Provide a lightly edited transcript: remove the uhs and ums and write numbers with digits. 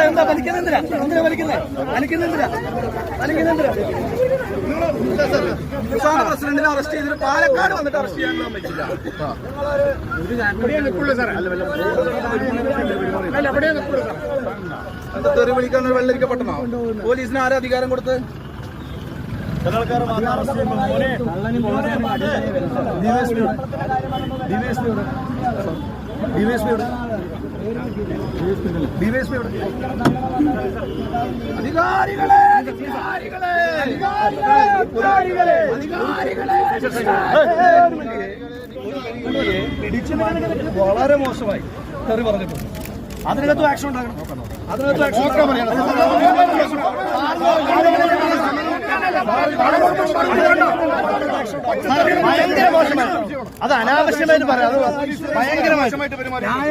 എന്താ വലിക്കുന്നെന്തിനാ? എന്തിനാ വലിക്കുന്നെന്തിനാ? സംസ്ഥാന പ്രസിഡന്റിനെ അറസ്റ്റ് ചെയ്തിട്ട് പാലക്കാട് വന്നിട്ട് അറസ്റ്റ് ചെയ്യാനുള്ള പറ്റില്ല. തെറി വിളിക്കാൻ വെള്ളരിക്കപ്പെട്ടണോ? പോലീസിന് ആരാ അധികാരം കൊടുത്ത്? വളരെ മോശമായി തെറി പറഞ്ഞിട്ടുണ്ട്. അതിനകത്തും ആക്ഷൻ ഉണ്ടാകണം. ഭയങ്കര മോശമായി. അത് അനാവശ്യമായിട്ട് പറയാം. അത് ഭയങ്കരമായിട്ട്